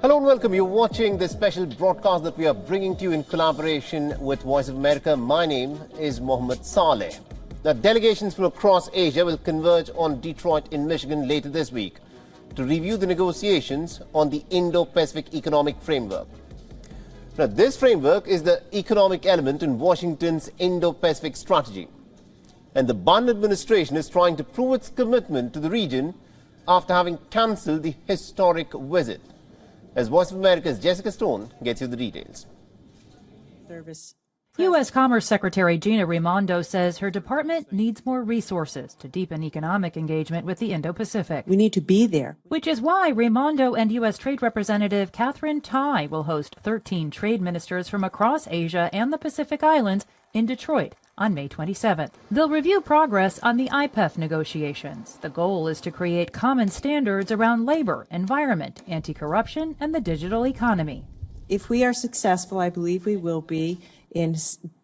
Hello and welcome. You're watching this special broadcast that we are bringing to you in collaboration with Voice of America. My name is Mohammed Saleh. Now, delegations from across Asia will converge on Detroit in Michigan later this week to review the negotiations on the Indo-Pacific Economic Framework. Now, this framework is the economic element in Washington's Indo-Pacific strategy. And the Biden administration is trying to prove its commitment to the region after having cancelled the historic visit. As Voice of America's Jessica Stone gets you the details. U.S. Commerce Secretary Gina Raimondo says her department needs more resources to deepen economic engagement with the Indo-Pacific. We need to be there. Which is why Raimondo and U.S. Trade Representative Katherine Tai will host 13 trade ministers from across Asia and the Pacific Islands in Detroit on May 27th. They'll review progress on the IPEF negotiations. The goal is to create common standards around labor, environment, anti-corruption, and the digital economy. If we are successful, I believe we will be, in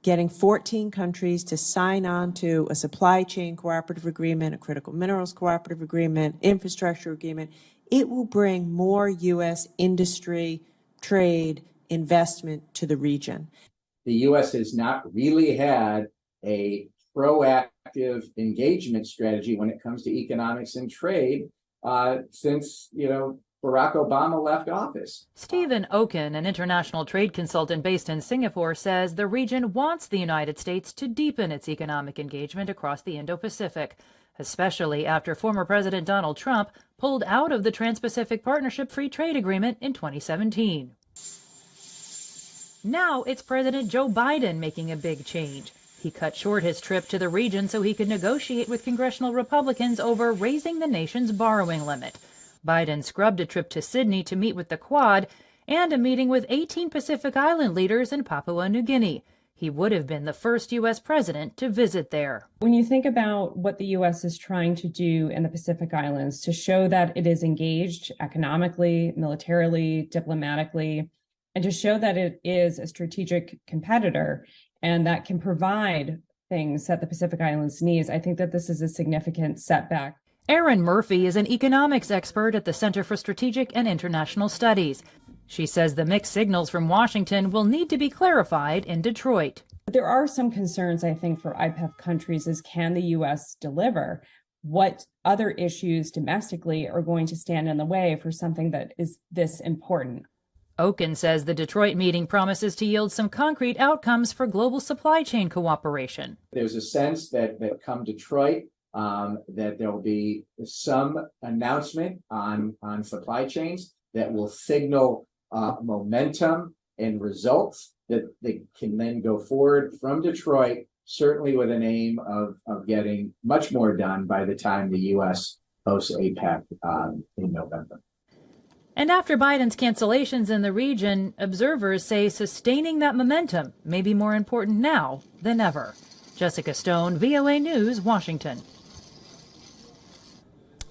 getting 14 countries to sign on to a supply chain cooperative agreement, a critical minerals cooperative agreement, infrastructure agreement, it will bring more U.S. industry, trade, investment to the region. The U.S. has not really had a proactive engagement strategy when it comes to economics and trade since, Barack Obama left office. Stephen Oken, an international trade consultant based in Singapore, says the region wants the United States to deepen its economic engagement across the Indo-Pacific, especially after former President Donald Trump pulled out of the Trans-Pacific Partnership Free Trade Agreement in 2017. Now it's President Joe Biden making a big change. He cut short his trip to the region so he could negotiate with congressional Republicans over raising the nation's borrowing limit. Biden scrubbed a trip to Sydney to meet with the Quad and a meeting with 18 Pacific Island leaders in Papua New Guinea. He would have been the first U.S. president to visit there. When you think about what the U.S. is trying to do in the Pacific Islands to show that it is engaged economically, militarily, diplomatically, and to show that it is a strategic competitor and that can provide things that the Pacific Islands needs, I think that this is a significant setback. Erin Murphy is an economics expert at the Center for Strategic and International Studies. She says the mixed signals from Washington will need to be clarified in Detroit. There are some concerns, I think, for IPEF countries is can the U.S. deliver? What other issues domestically are going to stand in the way for something that is this important? Oken says the Detroit meeting promises to yield some concrete outcomes for global supply chain cooperation. There's a sense that come Detroit, that there will be some announcement on supply chains that will signal momentum and results that they can then go forward from Detroit, certainly with an aim of getting much more done by the time the U.S. hosts APEC in November. And after Biden's cancellations in the region, observers say sustaining that momentum may be more important now than ever. Jessica Stone, VOA News, Washington.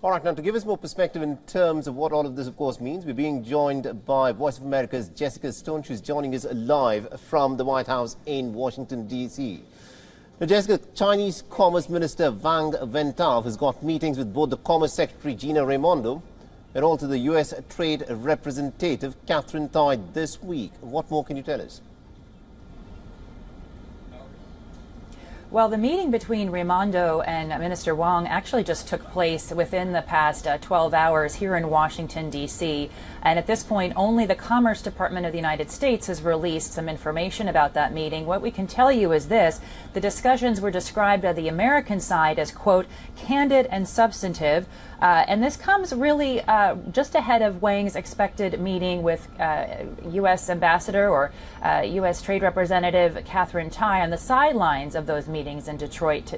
All right, now to give us more perspective in terms of what all of this, of course, means, we're being joined by Voice of America's Jessica Stone. She's joining us live from the White House in Washington, D.C. Now, Jessica, Chinese Commerce Minister Wang Wentao has got meetings with both the Commerce Secretary Gina Raimondo and also the U.S. Trade Representative Katherine Tai this week. What more can you tell us? Well, the meeting between Raimondo and Minister Wang actually just took place within the past 12 hours here in Washington, D.C. And at this point, only the Commerce Department of the United States has released some information about that meeting. What we can tell you is this. The discussions were described by the American side as, quote, candid and substantive. And this comes really just ahead of Wang's expected meeting with U.S. Ambassador or U.S. Trade Representative Katherine Tai on the sidelines of those meetings in Detroit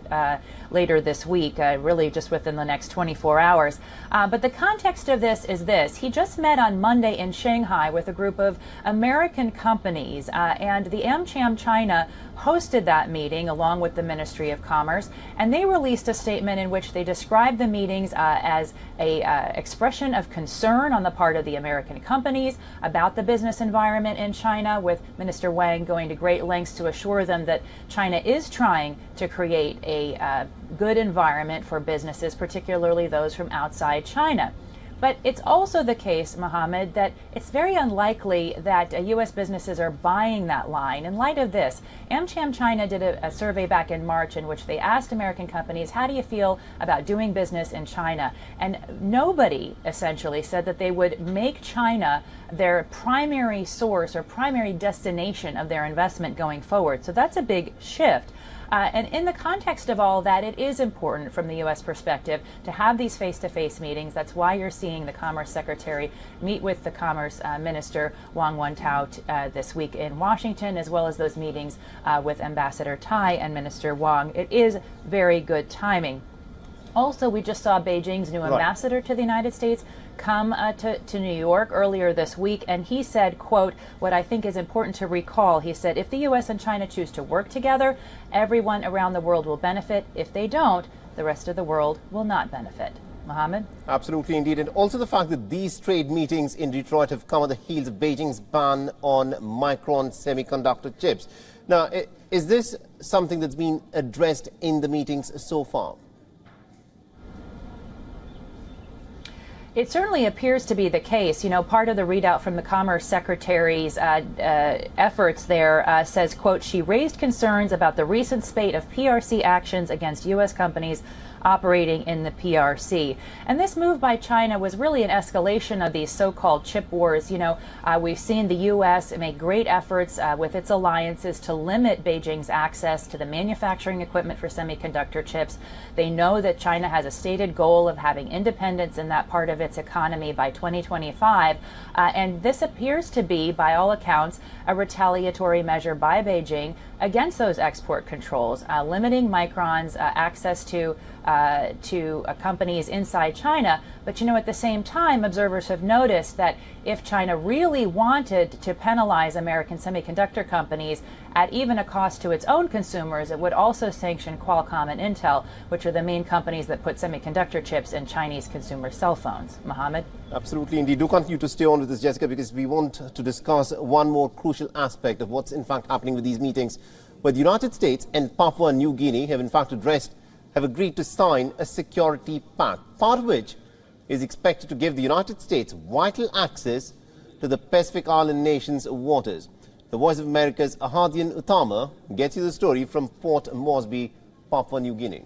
later this week, really just within the next 24 hours. But the context of this is this. He just met on Monday in Shanghai with a group of American companies, and the AmCham China hosted that meeting along with the Ministry of Commerce, and they released a statement in which they described the meetings as a expression of concern on the part of the American companies about the business environment in China, with Minister Wang going to great lengths to assure them that China is trying to create a good environment for businesses, particularly those from outside China. But it's also the case, Mohammed, that it's very unlikely that U.S. businesses are buying that line. In light of this, AmCham China did a survey back in March in which they asked American companies, how do you feel about doing business in China? And nobody essentially said that they would make China their primary source or primary destination of their investment going forward. So that's a big shift. And in the context of all that, it is important from the U.S. perspective to have these face-to-face meetings. That's why you're seeing the Commerce Secretary meet with the Commerce Minister Wang Wentao this week in Washington, as well as those meetings with Ambassador Tai and Minister Wang. It is very good timing. Also, we just saw Beijing's new ambassador to the United States come to New York earlier this week, and he said, quote, what I think is important to recall, he said, if the U.S. and China choose to work together, everyone around the world will benefit. If they don't, the rest of the world will not benefit. Mohammed? Absolutely, indeed. And also the fact that these trade meetings in Detroit have come on the heels of Beijing's ban on Micron semiconductor chips. Now, is this something that's been addressed in the meetings so far? It certainly appears to be the case. You know, part of the readout from the Commerce Secretary's efforts there says, quote, she raised concerns about the recent spate of PRC actions against U.S. companies operating in the PRC. And this move by China was really an escalation of these so-called chip wars. You know, we've seen the U.S. make great efforts with its alliances to limit Beijing's access to the manufacturing equipment for semiconductor chips. They know that China has a stated goal of having independence in that part of its economy by 2025. And this appears to be, by all accounts, a retaliatory measure by Beijing against those export controls, limiting Micron's access to companies inside China. But, you know, at the same time, observers have noticed that if China really wanted to penalize American semiconductor companies at even a cost to its own consumers, it would also sanction Qualcomm and Intel, which are the main companies that put semiconductor chips in Chinese consumer cell phones. Mohammed? Absolutely, indeed. Do continue to stay on with this, Jessica, because we want to discuss one more crucial aspect of what's in fact happening with these meetings, where the United States and Papua New Guinea have in fact agreed to sign a security pact, part of which is expected to give the United States vital access to the Pacific Island nations' waters. The Voice of America's Ahadian Utama gets you the story from Port Moresby, Papua New Guinea.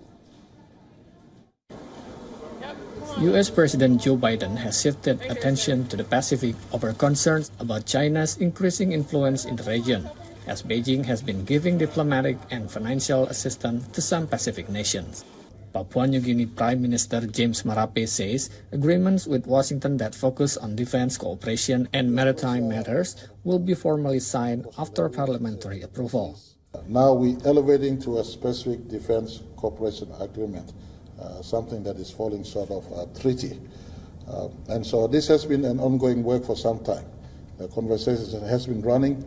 U.S. President Joe Biden has shifted attention to the Pacific over concerns about China's increasing influence in the region, as Beijing has been giving diplomatic and financial assistance to some Pacific nations. Papua New Guinea Prime Minister James Marape says agreements with Washington that focus on defense cooperation and maritime matters will be formally signed after parliamentary approval. Now we're elevating to a specific defense cooperation agreement, something that is falling short of a treaty. And so this has been an ongoing work for some time. The conversation has been running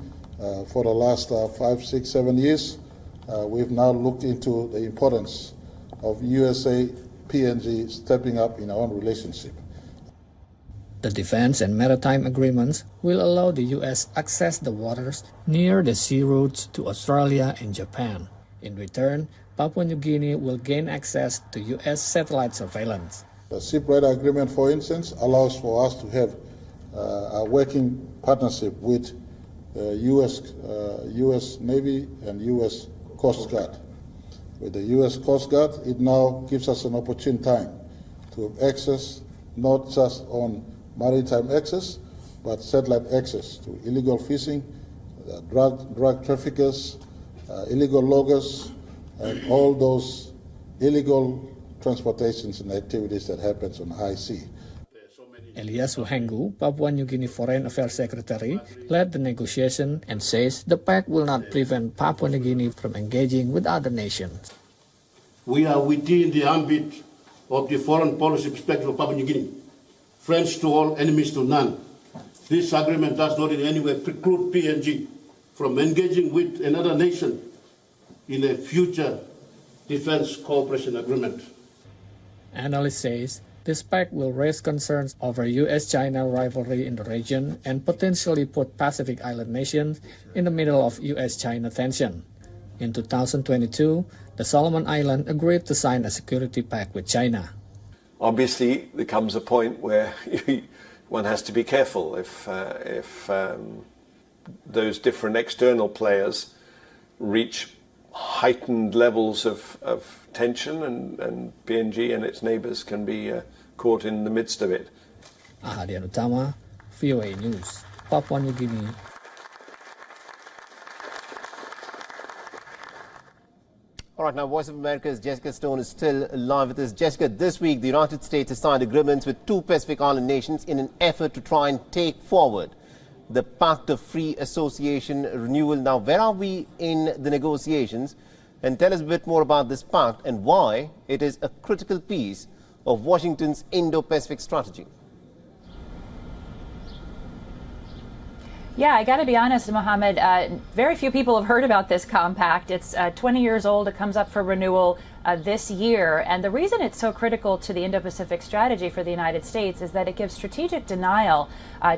for the last 5, 6, 7 years. We've now looked into the importance of USA, PNG stepping up in our own relationship. The defense and maritime agreements will allow the U.S. access the waters near the sea routes to Australia and Japan. In return, Papua New Guinea will gain access to U.S. satellite surveillance. The Shipwright Agreement, for instance, allows for us to have a working partnership with U.S. Navy and U.S. Coast Guard. With the U.S. Coast Guard, it now gives us an opportune time to have access, not just on maritime access, but satellite access to illegal fishing, drug traffickers, illegal loggers, and all those illegal transportations and activities that happens on high sea. Elias Wuhengu, Papua New Guinea Foreign Affairs Secretary, led the negotiation and says the pact will not prevent Papua New Guinea from engaging with other nations. We are within the ambit of the foreign policy perspective of Papua New Guinea, friends to all, enemies to none. This agreement does not in any way preclude PNG from engaging with another nation in a future defense cooperation agreement. Analyst says this pact will raise concerns over U.S.-China rivalry in the region and potentially put Pacific Island nations in the middle of U.S.-China tension. In 2022, the Solomon Islands agreed to sign a security pact with China. obviously there comes a point where one has to be careful if those different external players reach heightened levels of tension, and PNG and its neighbours can be caught in the midst of it. Ahadian Utama, VOA News, Papua New Guinea. All right, now Voice of America's Jessica Stone is still live with us. Jessica, this week the United States has signed agreements with 2 Pacific Island nations in an effort to try and take forward the Pact of Free Association renewal. Now, where are we in the negotiations? And tell us a bit more about this pact and why it is a critical piece of Washington's Indo-Pacific strategy. Yeah, I got to be honest, Mohammed, very few people have heard about this compact. It's 20 years old. It comes up for renewal this year. And the reason it's so critical to the Indo-Pacific strategy for the United States is that it gives strategic denial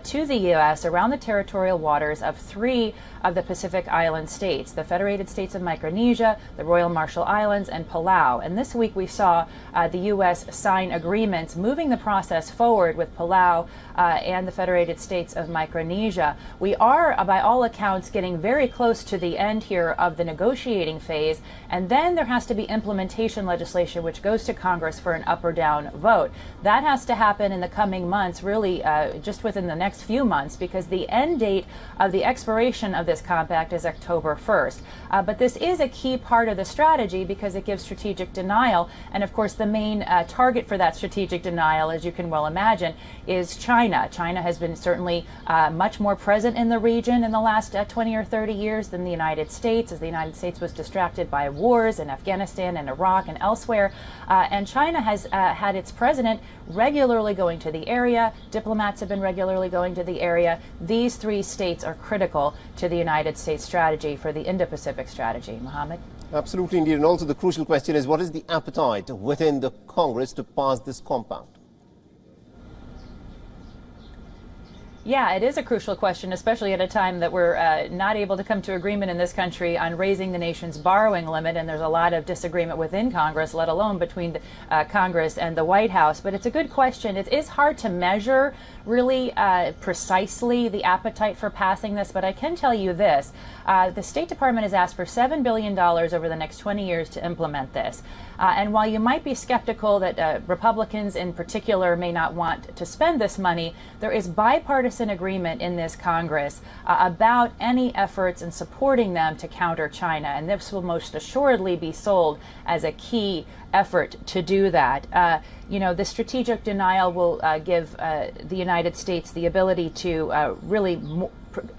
to the U.S. around the territorial waters of 3 of the Pacific Island states, the Federated States of Micronesia, the Royal Marshall Islands, and Palau. And this week we saw the U.S. sign agreements moving the process forward with Palau and the Federated States of Micronesia. We are, by all accounts, getting very close to the end here of the negotiating phase, and then there has to be implementation legislation which goes to Congress for an up or down vote. That has to happen in the coming months, really just within the next few months, because the end date of the expiration of this compact is October 1st. But this is a key part of the strategy because it gives strategic denial, and of course the main target for that strategic denial, as you can well imagine, is China. China has been certainly much more present in the region in the last 20 or 30 years than the United States, as the United States was distracted by wars in Afghanistan and Iraq and elsewhere. And China has had its president regularly going to the area. Diplomats have been regularly going to the area. These 3 states are critical to the United States strategy for the Indo-Pacific strategy. Mohammed? Absolutely indeed. And also the crucial question is, what is the appetite within the Congress to pass this compact? Yeah, it is a crucial question, especially at a time that we're not able to come to agreement in this country on raising the nation's borrowing limit, and there's a lot of disagreement within Congress, let alone between Congress and the White House. But it's a good question. It is hard to measure really precisely the appetite for passing this, but I can tell you this. The State Department has asked for $7 billion over the next 20 years to implement this. And while you might be skeptical that Republicans in particular may not want to spend this money, there is bipartisan agreement in this Congress about any efforts in supporting them to counter China. And this will most assuredly be sold as a key effort to do that. You know, the strategic denial will give the United States the ability to really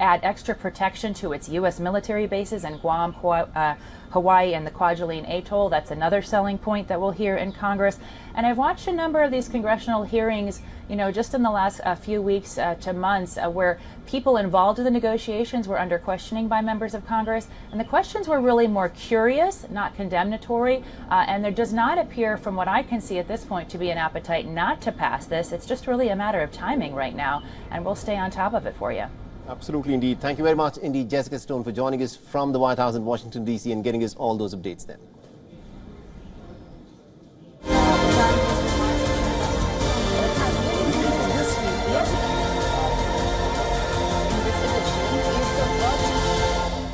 add extra protection to its U.S. military bases in Guam, Hawaii, and the Kwajalein Atoll. That's another selling point that we'll hear in Congress. And I've watched a number of these congressional hearings, you know, just in the last few weeks to months, where people involved in the negotiations were under questioning by members of Congress. And the questions were really more curious, not condemnatory. And there does not appear, from what I can see at this point, to be an appetite not to pass this. It's just really a matter of timing right now. And we'll stay on top of it for you. Absolutely indeed. Thank you very much indeed, Jessica Stone, for joining us from the White House in Washington, D.C. and getting us all those updates then.